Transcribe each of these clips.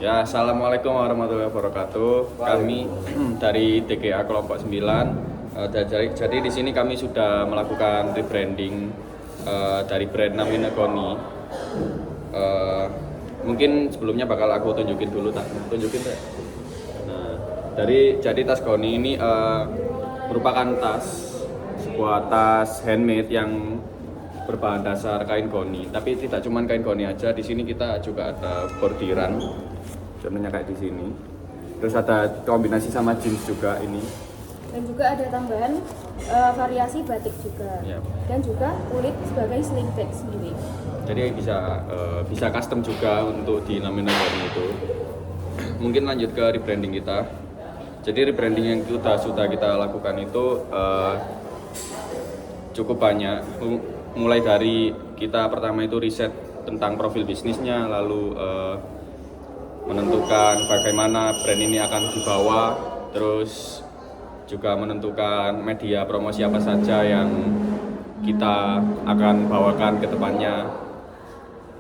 Ya, Assalamualaikum warahmatullahi wabarakatuh. Kami dari DGA Kelompok 9. Jadi di sini kami sudah melakukan rebranding dari brand Namine Goni. Mungkin sebelumnya bakal aku tunjukin dulu, tunjukin deh. Nah, jadi tas Goni ini merupakan sebuah tas handmade yang berbahan dasar kain goni. Tapi tidak cuma kain goni aja, di sini kita juga ada bordiran. Sebenarnya kayak di sini. Terus ada kombinasi sama jeans juga ini. Dan juga ada tambahan variasi batik juga. Ya. Dan juga kulit sebagai sling bag sendiri. Jadi bisa custom juga untuk di Namine Goni itu. Mungkin lanjut ke rebranding kita. Jadi rebranding yang sudah kita lakukan itu cukup banyak. Mulai dari kita pertama itu riset tentang profil bisnisnya, lalu menentukan bagaimana brand ini akan dibawa, terus juga menentukan media promosi apa saja yang kita akan bawakan ke depannya.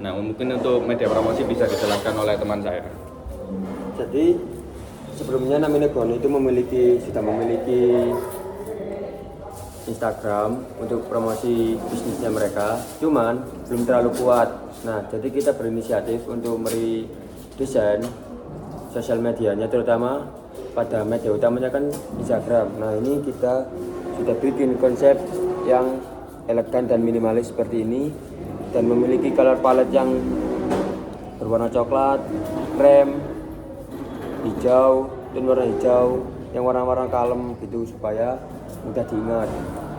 Nah, mungkin untuk media promosi bisa dijelaskan oleh teman saya. Jadi sebelumnya Namine Goni itu sudah memiliki Instagram untuk promosi bisnisnya mereka, cuman belum terlalu kuat. Nah, jadi kita berinisiatif untuk meredesain sosial medianya, terutama pada media utamanya kan Instagram. Nah, ini kita sudah bikin konsep yang elegan dan minimalis seperti ini, dan memiliki color palette yang berwarna coklat, krem, hijau, dan warna hijau yang warna-warna kalem gitu supaya mudah diingat.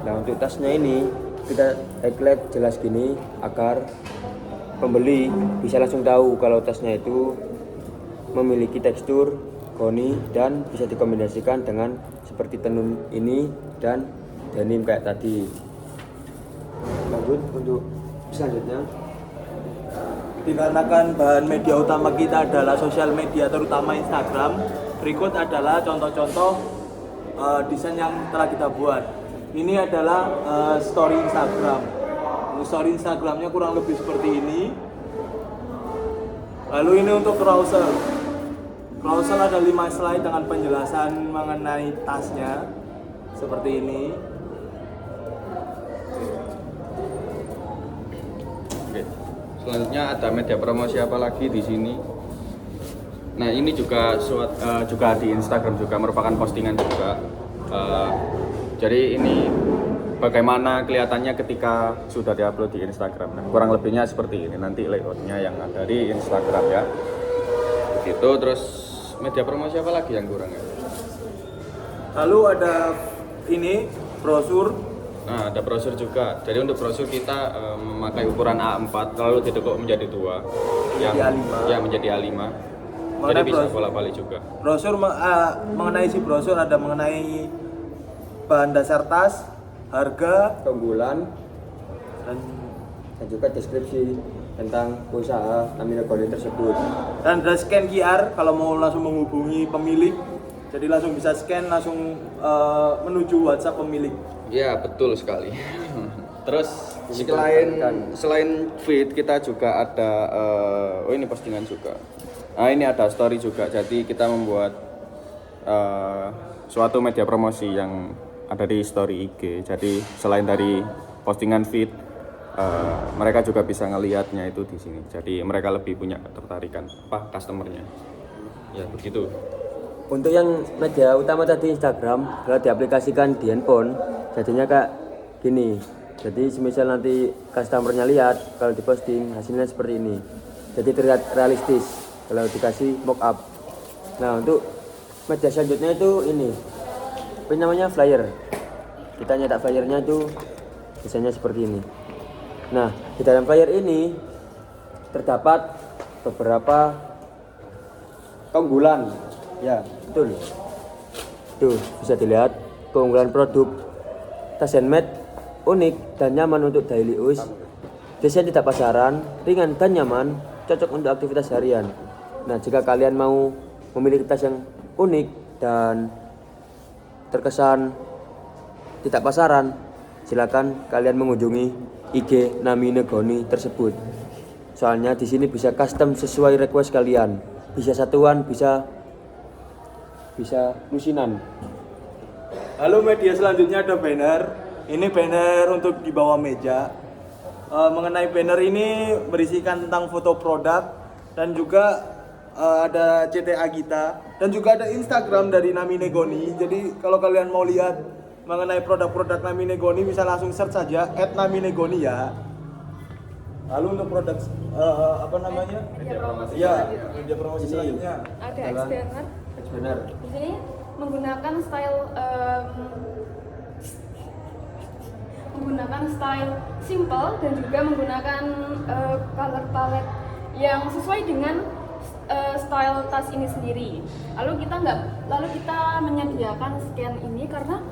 Nah, untuk tasnya ini kita highlight jelas gini agar pembeli bisa langsung tahu kalau tasnya itu memiliki tekstur goni dan bisa dikombinasikan dengan seperti tenun ini dan denim kayak tadi. Lanjut untuk selanjutnya. Dikarenakan bahan media utama kita adalah sosial media, terutama Instagram, berikut adalah contoh-contoh desain yang telah kita buat. Ini adalah story Instagram. Story Instagramnya kurang lebih seperti ini. Lalu ini untuk carousel. Carousel ada 5 slide dengan penjelasan mengenai tasnya seperti ini. Oke. Selanjutnya ada media promosi apa lagi di sini? Nah, ini juga di Instagram juga merupakan postingan juga. Jadi ini bagaimana kelihatannya ketika sudah diupload di Instagram. Nah, kurang lebihnya seperti ini. Nanti layoutnya yang ada di Instagram ya. Begitu. Terus media promosi apa lagi yang kurang ya? Lalu ada ini brosur. Nah, ada brosur juga. Jadi untuk brosur kita memakai ukuran A4 lalu ditekuk menjadi 2 yang A5. Ya, menjadi A5. Jadi bisa bolak-balik juga. Brosur mengenai si brosur ada mengenai bahan dasar tas, harga, Keunggulan dan juga deskripsi tentang usaha Namine Goni tersebut. dan ada scan QR kalau mau langsung menghubungi pemilik. Jadi langsung bisa scan langsung menuju WhatsApp pemilik. Ya, betul sekali. Terus selain feed kita juga ada ini postingan juga. Nah, ini ada story juga. Jadi kita membuat suatu media promosi yang ada di story IG. Jadi selain dari postingan feed, mereka juga bisa ngelihatnya itu di sini. Jadi mereka lebih punya ketertarikan customernya. Ya, begitu. Untuk yang media utama tadi Instagram, kalau diaplikasikan di handphone, jadinya kayak gini. Jadi semisal nanti customernya lihat, kalau diposting hasilnya seperti ini. Jadi terlihat realistis kalau dikasih mock-up. Nah, untuk media selanjutnya itu ini. Apa namanya, flyer. Kita nyetak flyernya itu biasanya seperti ini. Nah, di dalam flyer ini terdapat beberapa keunggulan. Ya, betul. Tuh, bisa dilihat keunggulan produk tas handmade unik dan nyaman untuk daily use. Desain tidak pasaran, ringan dan nyaman, cocok untuk aktivitas harian. Nah, jika kalian mau memiliki tas yang unik dan terkesan tidak pasaran, silakan kalian mengunjungi IG Namine Goni tersebut. Soalnya di sini bisa custom sesuai request kalian. bisa satuan, bisa lusinan. Lalu media selanjutnya ada banner. Ini banner untuk di bawah meja. Mengenai banner ini berisikan tentang foto produk dan juga ada CTA kita dan juga ada Instagram dari Naminegoni. Jadi kalau kalian mau lihat mengenai produk-produk Naminegoni bisa langsung search saja @naminegoni ya. Lalu untuk produk apa namanya? Media promosi Ya, selanjutnya. media promosi Ini. selanjutnya. Ada Adalah- X-Banner. Benar. Di sini menggunakan style simple dan juga menggunakan color palette yang sesuai dengan style tas ini sendiri. Lalu kita menyediakan scan ini karena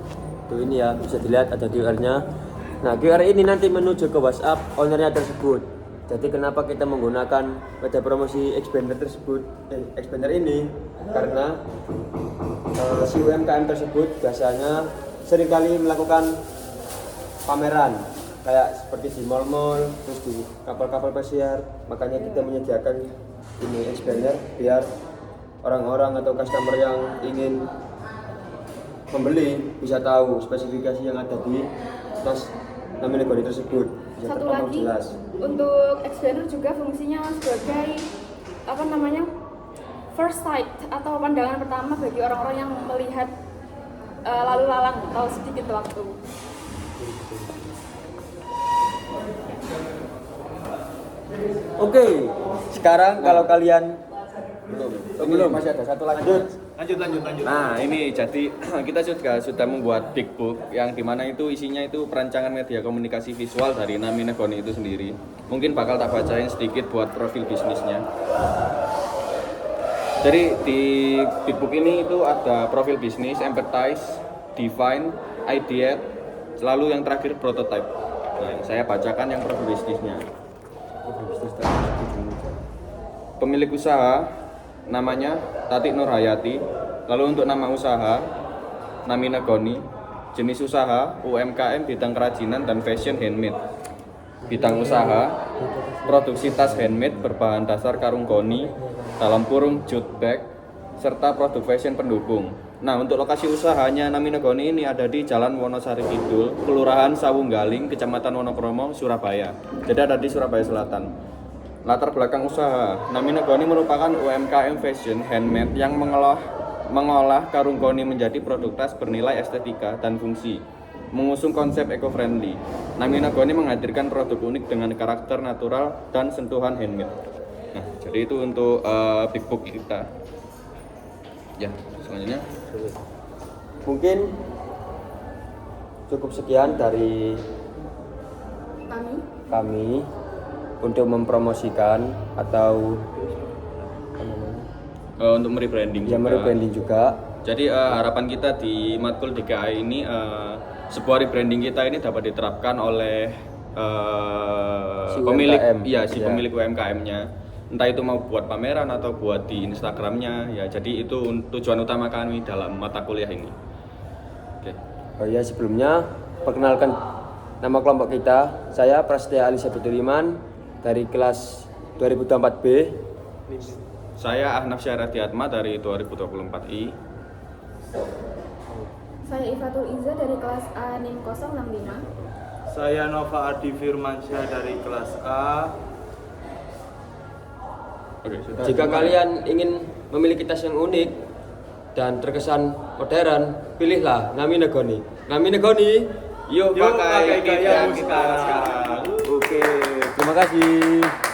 Tuh ini ya, bisa dilihat ada QR-nya. Nah, QR ini nanti menuju ke WhatsApp ownernya tersebut. Jadi kenapa kita menggunakan media promosi Xpander tersebut, Xpander ini? Karena si UMKM tersebut biasanya seringkali melakukan pameran kayak seperti di mall-mall, terus di kapal-kapal pesiar. Makanya kita menyediakan ini Xpander biar orang-orang atau customer yang ingin membeli bisa tahu spesifikasi yang ada di tas Naminegoni tersebut. Bisa satu terpampang lagi jelas. untuk X-Banner juga fungsinya sebagai first sight atau pandangan pertama bagi orang-orang yang melihat lalu lalang atau sedikit waktu. Oke, sekarang kalau kalian belum masih ada satu lagi. Lanjut. Nah ini jadi kita sudah membuat big book yang dimana itu isinya itu perancangan media komunikasi visual dari Naminegoni itu sendiri. Mungkin bakal tak bacain sedikit buat profil bisnisnya. Jadi di big book ini itu ada profil bisnis, empathize, define, ideate, lalu yang terakhir prototype. Nah, saya bacakan yang profil bisnisnya. Pemilik usaha namanya Tati Nurhayati. Lalu untuk nama usaha Naminegoni. Jenis usaha UMKM bidang kerajinan dan fashion handmade. Bidang usaha produksi tas handmade berbahan dasar karung goni dalam kurung jute bag serta produk fashion pendukung. Nah, untuk lokasi usahanya Naminegoni ini ada di Jalan Wonosari Kidul, Kelurahan Sawunggaling, Kecamatan Wonokromo, Surabaya. Jadi ada di Surabaya Selatan. Latar belakang usaha, Naminegoni merupakan UMKM fashion handmade yang mengolah karung goni menjadi produk tas bernilai estetika dan fungsi. Mengusung konsep eco-friendly, Naminegoni menghadirkan produk unik dengan karakter natural dan sentuhan handmade. Nah, jadi itu untuk big book kita. Ya, selanjutnya. Mungkin cukup sekian dari kami untuk mempromosikan atau Untuk merebranding ya juga. merebranding juga. Jadi harapan kita di Matkul DKI ini sebuah rebranding kita ini dapat diterapkan oleh Si pemilik UMKM. Ya. pemilik UMKM-nya. Entah itu mau buat pameran atau buat di Instagram-nya ya. Jadi itu tujuan utama kami dalam mata kuliah ini. Oke. Oh ya, sebelumnya perkenalkan nama kelompok kita. Saya Prasetya Alisa Budiman dari kelas 2024B. Saya Ahnaf Syaratiatma dari 2024I. Saya Ifatul Iza dari kelas A NIM 065. Saya Nova Ardi Firmansyah dari kelas A. Oke, sudah. Jika kalian ingin memiliki tas yang unik dan terkesan modern, pilihlah Naminegoni. Naminegoni, Yuk Yuk pakai pakai gaya kita sekarang. sekarang. Oke, terima kasih.